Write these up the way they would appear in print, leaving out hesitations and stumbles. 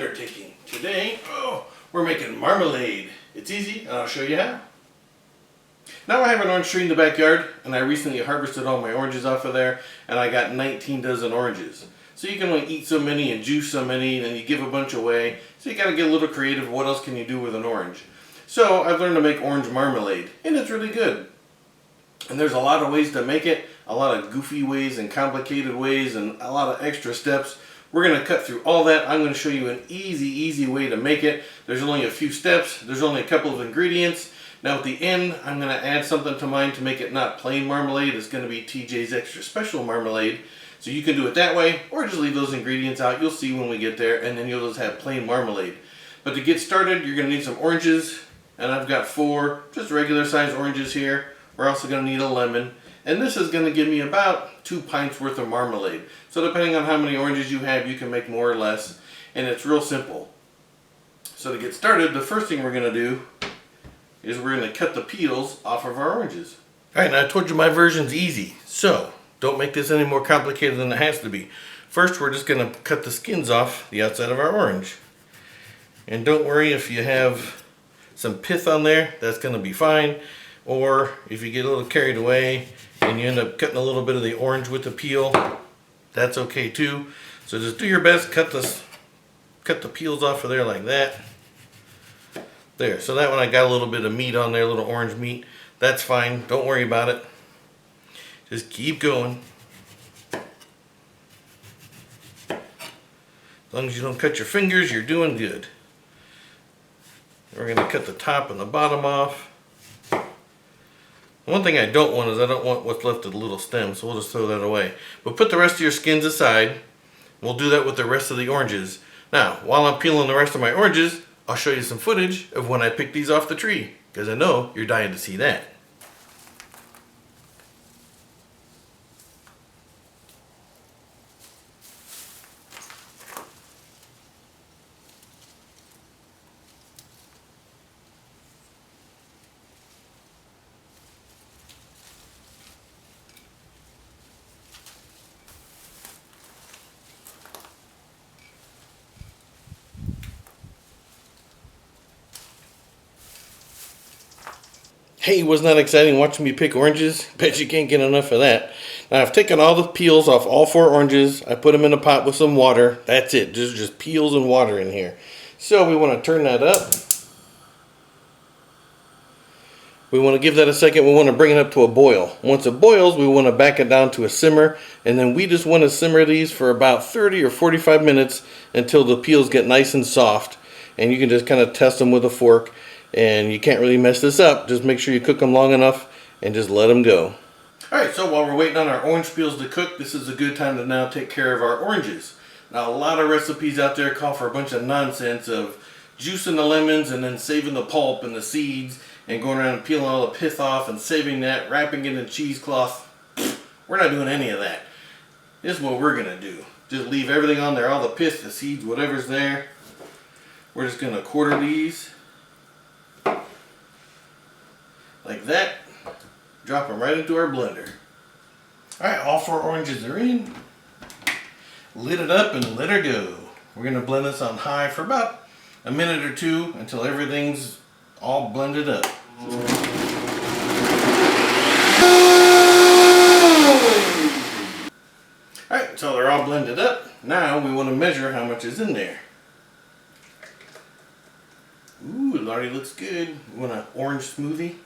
undertaking. Today, we're making marmalade. It's easy, and I'll show you how. Now I have an orange tree in the backyard, and I recently harvested all my oranges off of there, and I got 19 dozen oranges. So you can only eat so many and juice so many, and then you give a bunch away. So you gotta get a little creative. What else can you do with an orange? So I've learned to make orange marmalade, and it's really good. And there's a lot of ways to make it, a lot of goofy ways and complicated ways and a lot of extra steps. We're going to cut through all that. I'm going to show you an easy way to make it. There's only a few steps. There's only a couple of ingredients. Now at the end, I'm going to add something to mine to make it not plain marmalade. It's going to be TJ's Extra Special Marmalade. So you can do it that way, or just leave those ingredients out. You'll see when we get there, and then you'll just have plain marmalade. But to get started, you're going to need some oranges, and I've got 4 just regular size oranges here. We're also going to need a lemon, and this is going to give me about 2 pints worth of marmalade. So depending on how many oranges you have, you can make more or less, and it's real simple. So to get started, the first thing we're going to do is we're going to cut the peels off of our oranges. Alright, now I told you my version's easy, so don't make this any more complicated than it has to be. First, we're just going to cut the skins off the outside of our orange. And don't worry if you have some pith on there, that's going to be fine. Or if you get a little carried away and you end up cutting a little bit of the orange with the peel, that's okay too. So just do your best, cut the peels off of there like that. There, so that one I got a little bit of meat on there, a little orange meat. That's fine, don't worry about it. Just keep going. As long as you don't cut your fingers, you're doing good. We're going to cut the top and the bottom off. One thing I don't want is I don't want what's left of the little stem, so we'll just throw that away. But put the rest of your skins aside. We'll do that with the rest of the oranges. Now, while I'm peeling the rest of my oranges, I'll show you some footage of when I picked these off the tree, because I know you're dying to see that. Hey, wasn't that exciting watching me pick oranges? Bet you can't get enough of that. Now I've taken all the peels off all 4 oranges. I put them in a pot with some water. That's it, just peels and water in here. So we want to turn that up. We want to give that a second. We want to bring it up to a boil. Once it boils, we want to back it down to a simmer. And then we just want to simmer these for about 30 or 45 minutes until the peels get nice and soft. And you can just kind of test them with a fork. And you can't really mess this up. Just make sure you cook them long enough and just let them go. Alright, so while we're waiting on our orange peels to cook, this is a good time to now take care of our oranges. Now a lot of recipes out there call for a bunch of nonsense of juicing the lemons and then saving the pulp and the seeds and going around and peeling all the pith off and saving that, wrapping it in cheesecloth. We're not doing any of that. This is what we're going to do. Just leave everything on there, all the pith, the seeds, whatever's there. We're just going to quarter these. Like that. Drop them right into our blender. Alright, all 4 oranges are in. Lid it up and let her go. We're going to blend this on high for about a minute or 2 until everything's all blended up. Alright, so they're all blended up. Now we want to measure how much is in there. Ooh, it already looks good. You want an orange smoothie?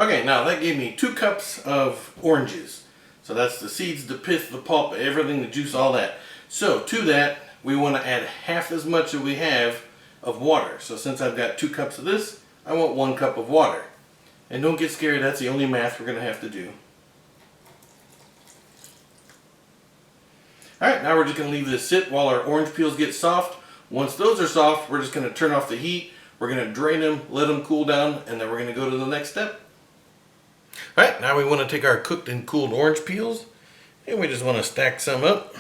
Okay, now that gave me 2 cups of oranges. So that's the seeds, the pith, the pulp, everything, the juice, all that. So to that, we want to add half as much as we have of water. So since I've got 2 cups of this, I want 1 cup of water. And don't get scared, that's the only math we're going to have to do. Alright, now we're just going to leave this sit while our orange peels get soft. Once those are soft, we're just going to turn off the heat. We're going to drain them, let them cool down, and then we're going to go to the next step. Alright, now we want to take our cooked and cooled orange peels, and we just want to stack some up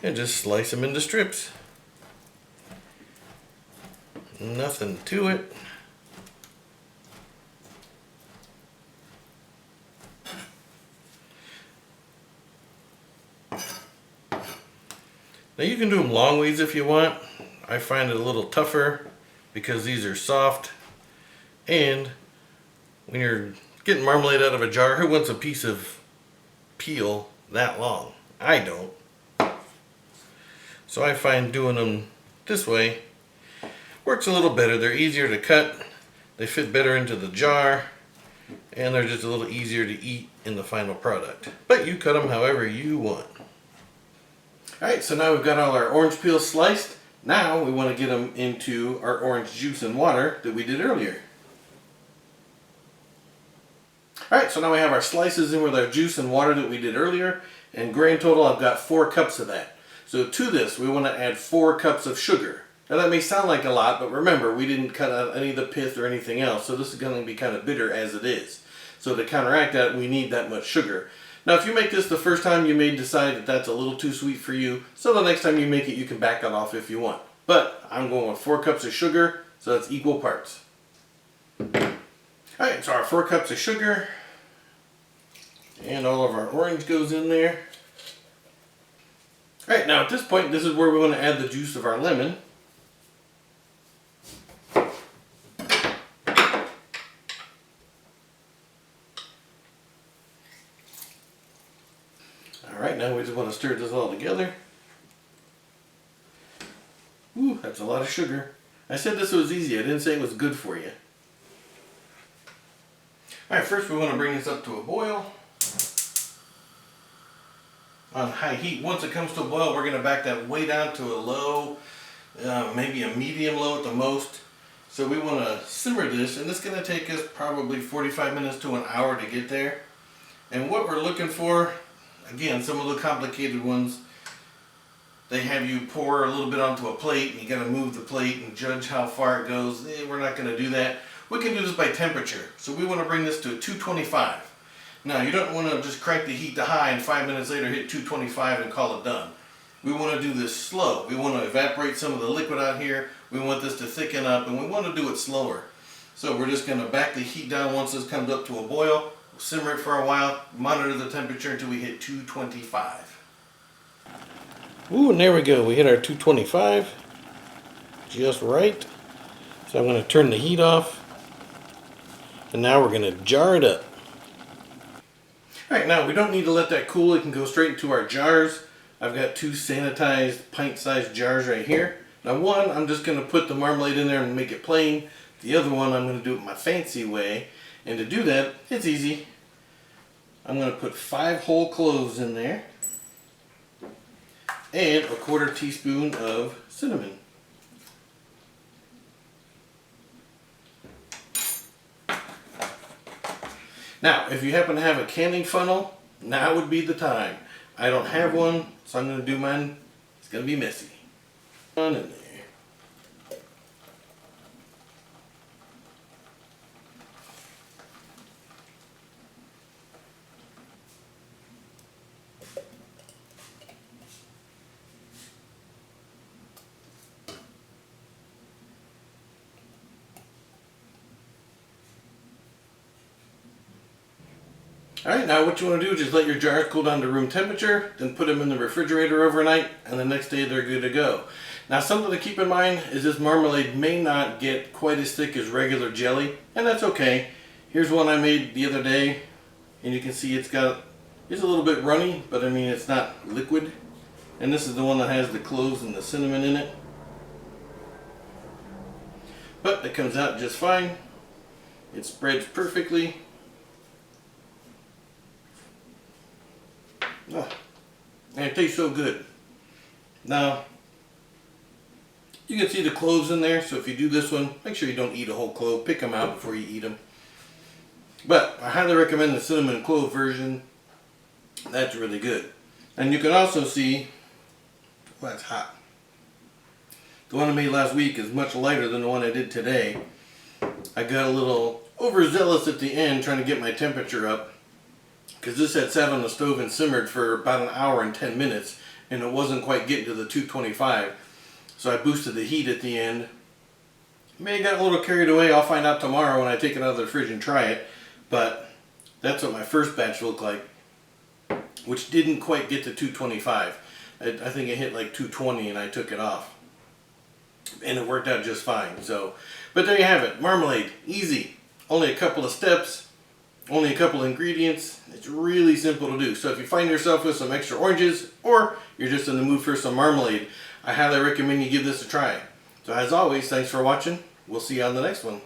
and just slice them into strips. Nothing to it. Now you can do them long ways if you want. I find it a little tougher because these are soft, and when you're getting marmalade out of a jar, who wants a piece of peel that long? I don't. So I find doing them this way works a little better. They're easier to cut, they fit better into the jar, and they're just a little easier to eat in the final product. But you cut them however you want. Alright, so now we've got all our orange peels sliced. Now we want to get them into our orange juice and water that we did earlier. Alright, so now we have our slices in with our juice and water that we did earlier, and grand total I've got 4 cups of that. So to this we want to add 4 cups of sugar. Now that may sound like a lot, but remember we didn't cut out any of the pith or anything else, so this is going to be kind of bitter as it is. So to counteract that, we need that much sugar. Now if you make this the first time, you may decide that that's a little too sweet for you, so the next time you make it you can back that off if you want. But I'm going with 4 cups of sugar, so that's equal parts. Alright, so our 4 cups of sugar, and all of our orange goes in there. Alright, now at this point, this is where we want to add the juice of our lemon. Alright, now we just want to stir this all together. Ooh, that's a lot of sugar. I said this was easy, I didn't say it was good for you. Alright, first we want to bring this up to a boil on high heat. Once it comes to a boil, we're going to back that way down to a low, maybe a medium low at the most. So we want to simmer this, and this is going to take us probably 45 minutes to an hour to get there. And what we're looking for, again, some of the complicated ones, they have you pour a little bit onto a plate, and you got to move the plate and judge how far it goes. We're not going to do that. We can do this by temperature. So we want to bring this to 225. Now you don't want to just crank the heat to high and 5 minutes later hit 225 and call it done. We want to do this slow. We want to evaporate some of the liquid out here. We want this to thicken up, and we want to do it slower. So we're just going to back the heat down once this comes up to a boil. We'll simmer it for a while, monitor the temperature until we hit 225. Ooh, and there we go. We hit our 225 just right. So I'm going to turn the heat off, and now we're going to jar it up. Alright, now we don't need to let that cool. It can go straight into our jars. I've got 2 sanitized pint-sized jars right here. Now one, I'm just going to put the marmalade in there and make it plain. The other one, I'm going to do it my fancy way. And to do that, it's easy. I'm going to put 5 whole cloves in there. And a 1/4 teaspoon of cinnamon. Now, if you happen to have a canning funnel, now would be the time. I don't have one, so I'm going to do mine. It's going to be messy. On in there. Alright, now what you want to do is just let your jars cool down to room temperature, then put them in the refrigerator overnight, and the next day they're good to go. Now something to keep in mind is this marmalade may not get quite as thick as regular jelly, and that's okay. Here's one I made the other day, and you can see it's a little bit runny, but I mean it's not liquid. And this is the one that has the cloves and the cinnamon in it. But it comes out just fine. It spreads perfectly. Oh, and it tastes so good. Now, you can see the cloves in there, so if you do this one, make sure you don't eat a whole clove. Pick them out before you eat them. But I highly recommend the cinnamon clove version. That's really good. And you can also see, well, that's hot. The one I made last week is much lighter than the one I did today. I got a little overzealous at the end trying to get my temperature up, because this had sat on the stove and simmered for about an hour and 10 minutes, and it wasn't quite getting to the 225. So I boosted the heat at the end. May have got a little carried away. I'll find out tomorrow when I take it out of the fridge and try it. But that's what my first batch looked like, which didn't quite get to 225. I think it hit like 220 and I took it off. And it worked out just fine. So, but there you have it. Marmalade. Easy. Only a couple of steps. Only a couple of ingredients. It's really simple to do. So if you find yourself with some extra oranges, or you're just in the mood for some marmalade, I highly recommend you give this a try. So as always, thanks for watching. We'll see you on the next one.